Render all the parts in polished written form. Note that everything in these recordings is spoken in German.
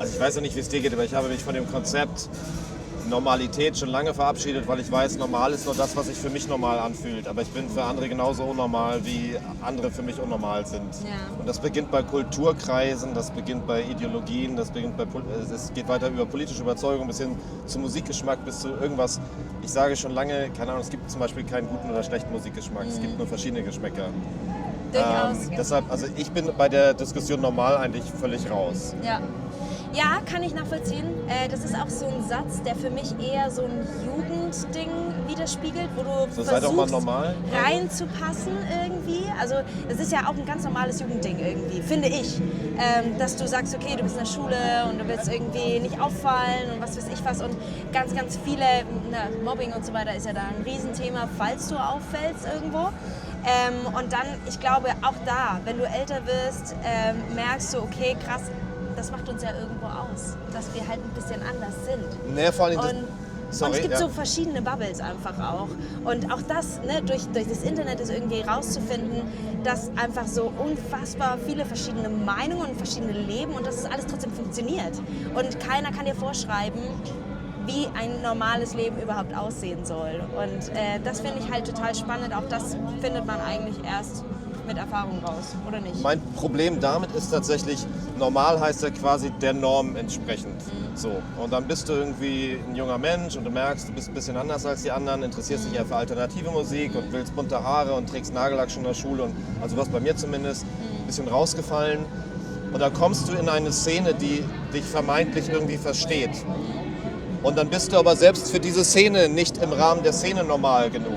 Also ich weiß ja nicht, wie es dir geht, aber ich habe mich von dem Konzept Normalität schon lange verabschiedet, weil ich weiß, normal ist nur das, was sich für mich normal anfühlt. Aber ich bin für andere genauso unnormal, wie andere für mich unnormal sind. Ja. Und das beginnt bei Kulturkreisen, das beginnt bei Ideologien, es geht weiter über politische Überzeugung bis hin zu Musikgeschmack, bis zu irgendwas. Ich sage schon lange, keine Ahnung, es gibt zum Beispiel keinen guten oder schlechten Musikgeschmack, es gibt nur verschiedene Geschmäcker. Durchaus. Deshalb, also ich bin bei der Diskussion normal eigentlich völlig raus. Ja. Ja, kann ich nachvollziehen. Das ist auch so ein Satz, der für mich eher so ein Jugendding widerspiegelt, wo du So, sei doch mal versuchst normal. reinzupassen irgendwie. Also das ist ja auch ein ganz normales Jugendding irgendwie, finde ich. Dass du sagst, okay, du bist in der Schule und du willst irgendwie nicht auffallen und was weiß ich was. Und ganz, ganz viele, Mobbing und so weiter ist ja da ein Riesenthema, falls du auffällst irgendwo. Und dann, ich glaube, auch da, wenn du älter wirst, merkst du, okay, krass, das macht uns ja irgendwo aus, dass wir halt ein bisschen anders sind. Nee, vor allem Und sorry, es gibt ja. so verschiedene Bubbles einfach auch. Und auch das, ne, durch das Internet ist irgendwie rauszufinden, dass einfach so unfassbar viele verschiedene Meinungen und verschiedene Leben und dass es alles trotzdem funktioniert. Und keiner kann dir vorschreiben, wie ein normales Leben überhaupt aussehen soll. Und das finde ich halt total spannend. Auch das findet man eigentlich erst mit Erfahrung raus, oder nicht? Mein Problem damit ist tatsächlich, normal heißt ja quasi der Norm entsprechend. So. Und dann bist du irgendwie ein junger Mensch und du merkst, du bist ein bisschen anders als die anderen, interessierst dich eher für alternative Musik und willst bunte Haare und trägst Nagellack schon in der Schule. Und, also was bei mir zumindest, ein bisschen rausgefallen. Und dann kommst du in eine Szene, die dich vermeintlich irgendwie versteht. Und dann bist du aber selbst für diese Szene nicht im Rahmen der Szene normal genug.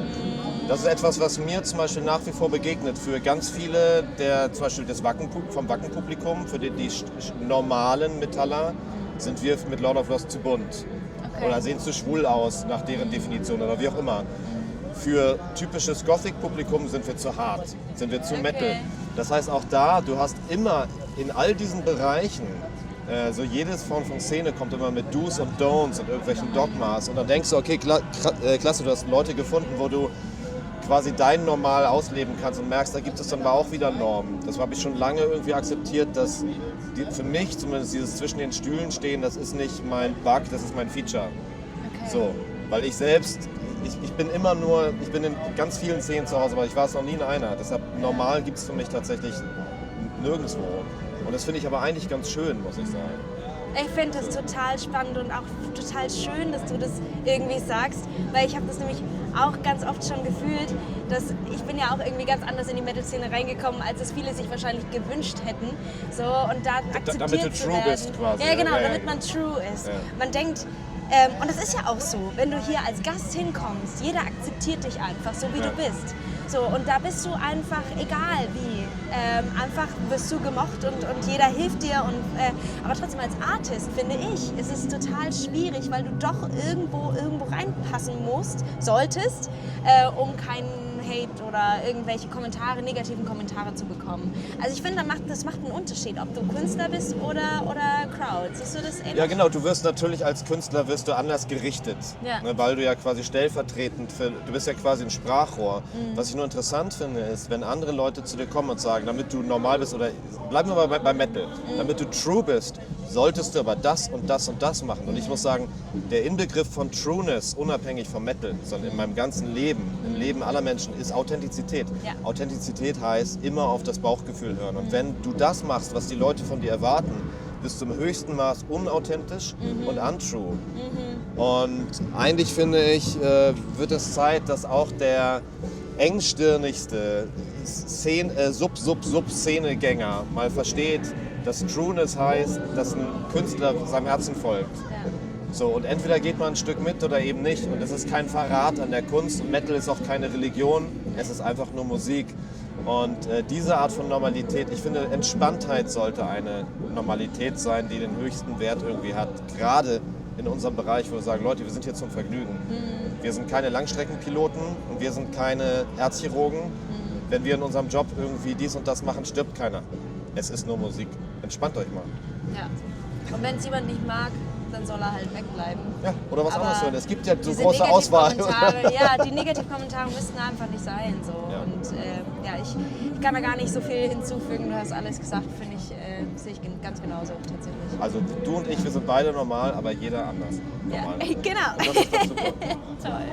Das ist etwas, was mir zum Beispiel nach wie vor begegnet. Für ganz viele, zum Beispiel vom Wacken-Publikum, für die normalen Metaller, sind wir mit Lord of Lost zu bunt. Okay. Oder sehen zu schwul aus, nach deren Definition oder wie auch immer. Für typisches Gothic-Publikum sind wir zu hart, sind wir zu Metal. Das heißt auch da, du hast immer in all diesen Bereichen, so jede Form von Szene kommt immer mit Do's und Don'ts und irgendwelchen Dogmas. Und dann denkst du, okay, klasse, du hast Leute gefunden, wo du quasi dein Normal ausleben kannst und merkst, da gibt es dann aber auch wieder Normen. Das habe ich schon lange irgendwie akzeptiert, dass für mich zumindest dieses zwischen den Stühlen stehen, das ist nicht mein Bug, das ist mein Feature. Okay. So, weil ich selbst, ich bin in ganz vielen Szenen zu Hause, aber ich war es noch nie in einer. Deshalb normal gibt es für mich tatsächlich nirgendwo. Und das finde ich aber eigentlich ganz schön, muss ich sagen. Ich finde das total spannend und auch total schön, dass du das irgendwie sagst, weil ich habe das nämlich auch ganz oft schon gefühlt, dass ich bin ja auch irgendwie ganz anders in die Metal-Szene reingekommen, als es viele sich wahrscheinlich gewünscht hätten. So, und da akzeptiert damit du zu true werden. bist quasi. Ja, genau, Ja, damit man true ist. Ja. Man denkt, und das ist ja auch so, wenn du hier als Gast hinkommst, jeder akzeptiert dich einfach, so wie du bist. So, und da bist du einfach, egal wie, einfach wirst du gemocht und jeder hilft dir. Aber trotzdem als Artist, finde ich, ist es total schwierig, weil du doch irgendwo reinpassen solltest, um keinen Hate oder irgendwelche negativen Kommentare zu bekommen. Also ich finde, das macht einen Unterschied, ob du Künstler bist oder Crowd. Siehst du das ähnlich? Ja genau, du wirst natürlich als Künstler anders gerichtet, Ja. ne, weil du ja quasi stellvertretend du bist ja quasi ein Sprachrohr. Was ich nur interessant finde, ist, wenn andere Leute zu dir kommen und sagen, damit du normal bist oder bleiben wir mal bei Metal, damit du true bist, solltest du aber das und das und das machen. Und ich muss sagen, der Inbegriff von Trueness, unabhängig vom Metal, sondern in meinem ganzen Leben, im Leben aller Menschen, ist Authentizität. Ja. Authentizität heißt immer auf das Bauchgefühl hören. Und wenn du das machst, was die Leute von dir erwarten, bist du im höchsten Maß unauthentisch und untrue. Und eigentlich finde ich, wird es Zeit, dass auch der engstirnigste Sub-Szenegänger mal versteht, dass Trueness heißt, dass ein Künstler seinem Herzen folgt. Ja. So, und entweder geht man ein Stück mit oder eben nicht. Und es ist kein Verrat an der Kunst. Und Metal ist auch keine Religion. Es ist einfach nur Musik. Und diese Art von Normalität, ich finde, Entspanntheit sollte eine Normalität sein, die den höchsten Wert irgendwie hat. Gerade in unserem Bereich, wo wir sagen, Leute, wir sind hier zum Vergnügen. Wir sind keine Langstreckenpiloten und wir sind keine Herzchirurgen. Wenn wir in unserem Job irgendwie dies und das machen, stirbt keiner. Es ist nur Musik. Entspannt euch mal. Ja. Und wenn es jemand nicht mag, dann soll er halt wegbleiben. Ja, oder was Aber anderes hören. Es gibt ja so diese große Auswahl. Ja, die Negativkommentare müssten einfach nicht sein. So. Ja. Und ich kann da gar nicht so viel hinzufügen. Du hast alles gesagt, finde ich sehe ich ganz genauso tatsächlich. Also du und ich, wir sind beide normal, aber jeder anders. Ja, Normal. genau. Und das ist doch super. Toll.